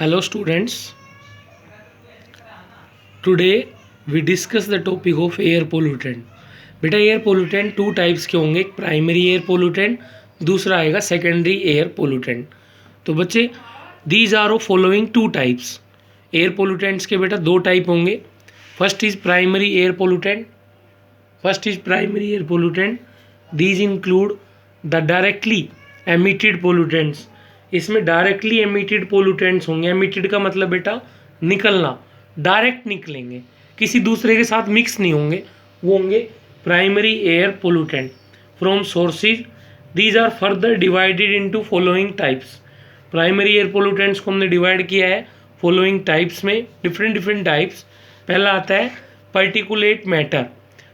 Hello students, today we discuss the topic of air pollutant. बेटा air pollutant two types के होंगे, एक primary air pollutant, दूसरा आएगा सेकेंडरी एयर पोल्यूटेंट। तो बच्चे these are of following two types. Air pollutants के बेटा दो टाइप होंगे। First is primary air pollutant. These include the directly emitted pollutants. इसमें डायरेक्टली एमिटेड पोल्यूटेंट्स होंगे। एमिटेड का मतलब बेटा निकलना, डायरेक्ट निकलेंगे, किसी दूसरे के साथ मिक्स नहीं होंगे, वो होंगे primary air pollutant from sources. These are further divided into following types. Primary air pollutants को हमने डिवाइड किया है फॉलोइंग टाइप्स में, डिफरेंट टाइप्स। पहला आता है पार्टिकुलेट मैटर।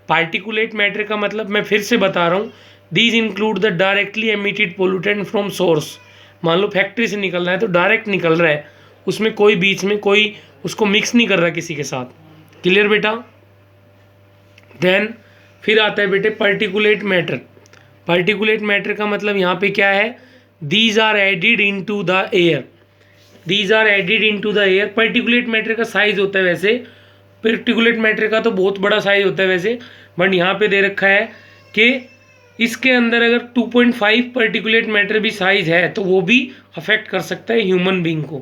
पार्टिकुलेट मैटर का मतलब मैं फिर से बता रहा हूँ, these include the directly emitted pollutant from source. मान लो फैक्ट्री से निकल रहा है तो डायरेक्ट निकल रहा है, उसमें कोई बीच में कोई उसको मिक्स नहीं कर रहा किसी के साथ। क्लियर बेटा। देन फिर आता है बेटे पार्टिकुलेट मैटर। पार्टिकुलेट मैटर का मतलब यहाँ पे क्या है, these are added into the air. These are added into the air. Particulate matter का साइज होता है वैसे, पार्टिकुलेट मैटर का तो बहुत बड़ा साइज होता है वैसे, बट यहाँ पे दे रखा है कि इसके अंदर अगर 2.5 पार्टिकुलेट मैटर भी साइज है तो वो भी अफेक्ट कर सकता है ह्यूमन बींग को।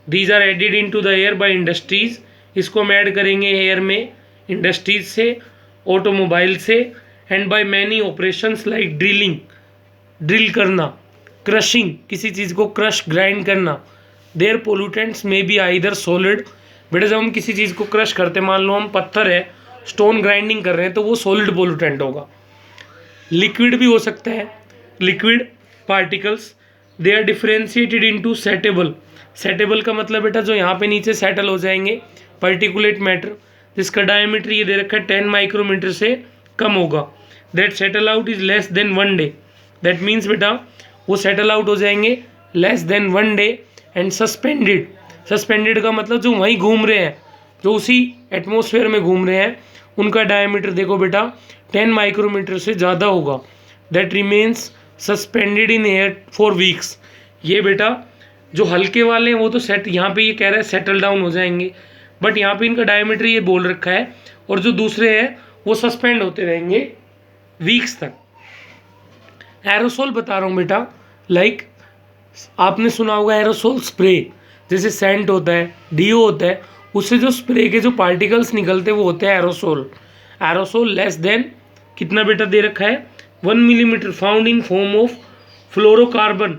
These are added into the air by industries. इसको हम ऐड करेंगे एयर में इंडस्ट्रीज से, ऑटोमोबाइल से, and by many operations like drilling, drill करना, क्रशिंग, किसी चीज़ को क्रश ग्राइंड करना। देयर पोल्यूटेंट्स में बी आइदर सॉलिड। बेटा जब हम किसी चीज़ को क्रश करते, मान लो हम पत्थर है, स्टोन ग्राइंडिंग कर रहे हैं, तो वो सॉलिड पोल्यूटेंट होगा। लिक्विड भी हो सकता है, liquid particles. They are differentiated into settleable. Settleable का मतलब बेटा जो यहाँ पे नीचे सेटल हो जाएंगे पार्टिकुलेट मैटर, जिसका डायमीटर ये दे रखा है 10 माइक्रोमीटर से कम होगा। That settle out is less than 1 day. That means बेटा वो सेटल आउट हो जाएंगे less than 1 day. And suspended. Suspended का मतलब जो वहीं घूम रहे हैं, जो उसी एटमोसफेयर में घूम रहे हैं, उनका डायमीटर देखो बेटा 10 माइक्रोमीटर से ज़्यादा होगा। That remains suspended in air for weeks. ये बेटा जो हल्के वाले हैं वो तो सेट, यहाँ पे ये कह रहा है सेटल डाउन हो जाएंगे, बट यहाँ पे इनका डायमीटर ये बोल रखा है, और जो दूसरे हैं वो सस्पेंड होते रहेंगे वीक्स तक। एरोसोल बता रहा हूँ बेटा, लाइक आपने सुना होगा एरोसोल स्प्रे, जैसे सेंट होता है, डीओ होता है, उससे जो स्प्रे के जो पार्टिकल्स निकलते हैं वो होते हैं एरोसोल। एरोसोल लेस देन कितना बेटा दे रखा है 1 millimetre, found in form of fluorocarbon.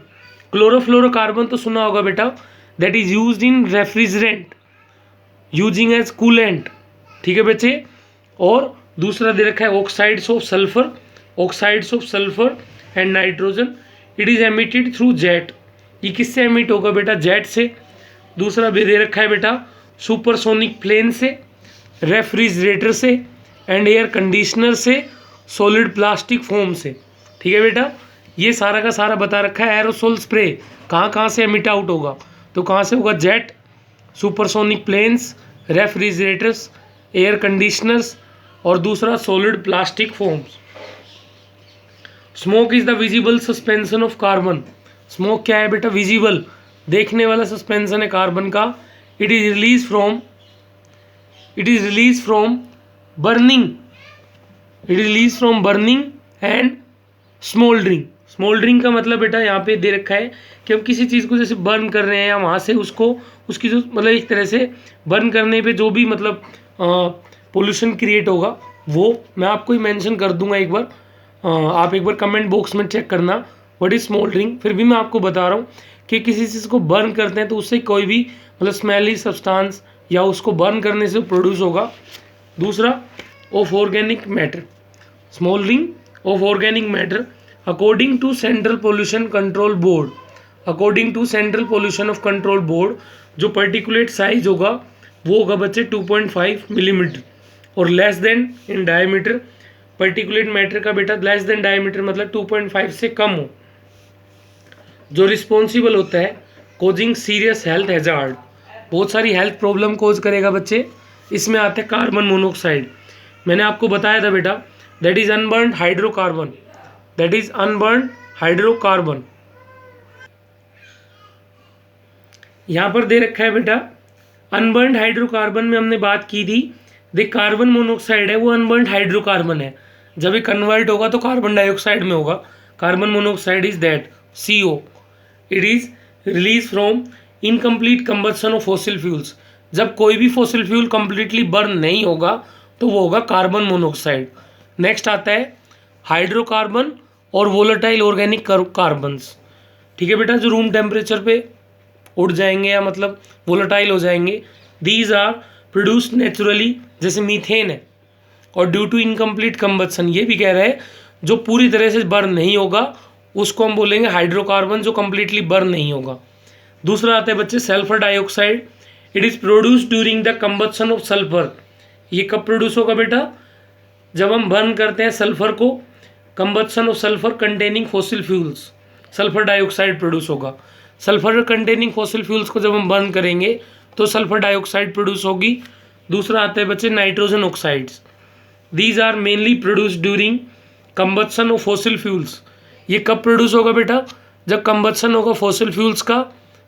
Chlorofluorocarbon तो सुना होगा बेटा, that is used in refrigerant using as coolant. ठीक है बच्चे। और दूसरा दे रखा है oxides of sulphur, oxides of sulphur and nitrogen. It is emitted through jet. ये किससे एमिट होगा बेटा, जेट से। दूसरा भी दे रखा है बेटा सुपरसोनिक प्लेन से, रेफ्रिजरेटर से, एंड एयर कंडीशनर से, सॉलिड प्लास्टिक फोम से। ठीक है बेटा, ये सारा का सारा बता रखा है। एरोसोल स्प्रे कहाँ से एमिट आउट होगा, तो कहाँ से होगा, jet, supersonic planes, refrigerators, air conditioners, और दूसरा solid plastic foams. Smoke is the visible suspension of carbon. Smoke क्या है बेटा, विजिबल, देखने वाला सस्पेंशन है कार्बन का। It is release from burning. It release from burning and smouldering. Smouldering का मतलब बेटा यहाँ पे दे रखा है कि हम किसी चीज़ को जैसे बर्न कर रहे हैं, या वहाँ से उसको उसकी जो मतलब एक तरह से बर्न करने पे जो भी मतलब पोल्यूशन क्रिएट होगा, वो मैं आपको ही मेंशन कर दूंगा एक बार। आप एक बार कमेंट बॉक्स में चेक करना व्हाट इज स्मोल्डरिंग। फिर भी मैं आपको बता रहा हूँ कि किसी चीज़ को बर्न करते हैं तो उससे कोई भी मतलब स्मेली सब्सटेंस या उसको बर्न करने से प्रोड्यूस होगा। दूसरा of organic matter, smouldering of organic matter according to Central Pollution Control Board. According to Central Pollution of Control Board जो पर्टिकुलेट साइज होगा वो होगा बच्चे 2.5 मिलीमीटर और less than in diameter. Particulate matter का बेटा लेस देन डायमीटर मतलब 2.5 से कम हो, जो रिस्पॉन्सिबल होता है कोजिंग सीरियस हेल्थ हैजार्ड, बहुत सारी हेल्थ प्रॉब्लम कोज करेगा बच्चे। इसमें आते हैं कार्बन मोनोऑक्साइड। मैंने आपको बताया था बेटा, that is unburned hydrocarbon, that is unburned hydrocarbon. यहाँ पर दे रखा है बेटा अनबर्न्ड हाइड्रोकार्बन में हमने बात की थी। देख कार्बन मोनोऑक्साइड है वो अनबर्न्ड हाइड्रोकार्बन है, जब ये कन्वर्ट होगा तो कार्बन डाइऑक्साइड में होगा। Carbon monoxide is that CO, it is release from incomplete combustion of fossil fuels. जब कोई भी फॉसिल फ्यूल कंप्लीटली बर्न नहीं होगा तो वो होगा कार्बन मोनोऑक्साइड। नेक्स्ट आता है हाइड्रोकार्बन और वोलेटाइल ऑर्गेनिक कार्बन्स। ठीक है बेटा, जो रूम टेम्परेचर पे उड़ जाएंगे या मतलब वोलेटाइल हो जाएंगे। दीज आर प्रोड्यूस्ड नेचुरली, जैसे मीथेन है। और ड्यू टू इनकम्प्लीट कंबशन, ये भी कह रहे हैं जो पूरी तरह से बर्न नहीं होगा उसको हम बोलेंगे हाइड्रोकार्बन, जो कम्प्लीटली बर्न नहीं होगा। दूसरा आता है बच्चे sulphur dioxide. It is produced during the combustion of sulphur. ये कब प्रोड्यूस होगा बेटा? जब हम बर्न करते हैं सल्फर को, combustion of sulphur containing fossil fuels, sulphur dioxide produce होगा। सल्फर कंटेनिंग फॉसिल फ्यूल्स को जब हम बर्न करेंगे तो सल्फर डाइऑक्साइड प्रोड्यूस होगी। दूसरा आता है बच्चे nitrogen oxides. These are mainly produced during combustion of fossil fuels. ये कब प्रोड्यूस होगा बेटा? जब कंबशन होगा फॉसिल फ्यूल्स का।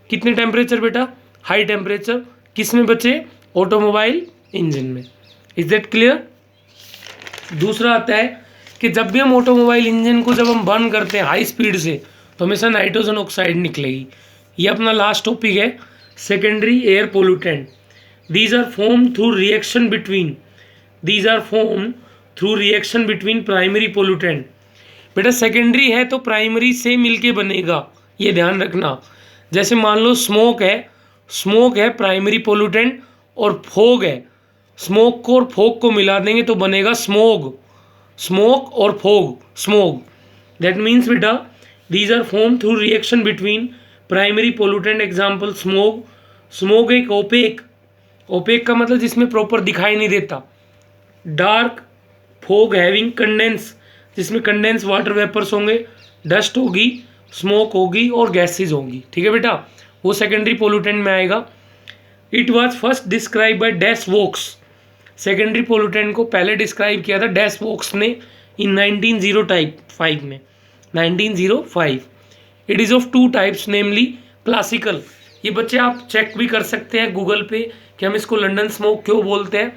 कितने टेम्परेचर बेटा? High temperature. किस में बच्चे? ऑटोमोबाइल इंजन में। Is that clear? दूसरा आता है कि जब भी हम ऑटोमोबाइल इंजन को जब हम बर्न करते हैं हाई स्पीड से तो हमेशा नाइट्रोजन ऑक्साइड निकलेगी। ये अपना लास्ट टॉपिक है, secondary air pollutant. These are form through reaction between primary pollutant. बेटा सेकेंडरी है तो प्राइमरी से मिलके बनेगा, ये ध्यान रखना। जैसे मान लो स्मोक है प्राइमरी पोल्यूटेंट, और फोग है, स्मोक को और फोग को मिला देंगे तो बनेगा स्मोक और फोग, स्मोक। दैट मीन्स बेटा these are form through reaction between primary pollutant. Example smoke एक ओपेक का मतलब जिसमें प्रॉपर दिखाई नहीं देता। डार्क फोग हैविंग कंडेंस, जिसमें कंडेंस वाटर वेपर्स होंगे, डस्ट होगी, स्मोक होगी और गैसेज होंगी। ठीक है बेटा, वो सेकेंडरी पोल्यूटेंट में आएगा। It was first describe by dash Woakes. Secondary pollutant को पहले डिस्क्राइब किया था डैश वोक्स ने इन 1905 में, 1905। It is of two types namely classical. ये बच्चे आप चेक भी कर सकते हैं गूगल पे कि हम इसको लंदन स्मोक क्यों बोलते हैं।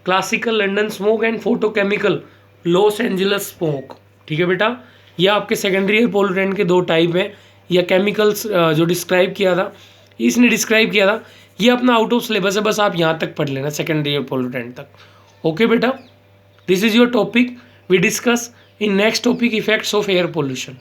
Classical London smoke and photochemical Los Angeles smoke. ठीक है बेटा, ये आपके सेकेंडरी एयर पोल्यूटेंट के दो टाइप हैं। या केमिकल्स जो डिस्क्राइब किया था, इसने डिस्क्राइब किया था। ये अपना आउट ऑफ सिलेबस है, बस आप यहाँ तक पढ़ लेना सेकेंडरी एयर पोल्यूटेंट तक। ओके बेटा, this is your topic. We discuss in next topic effects of air pollution.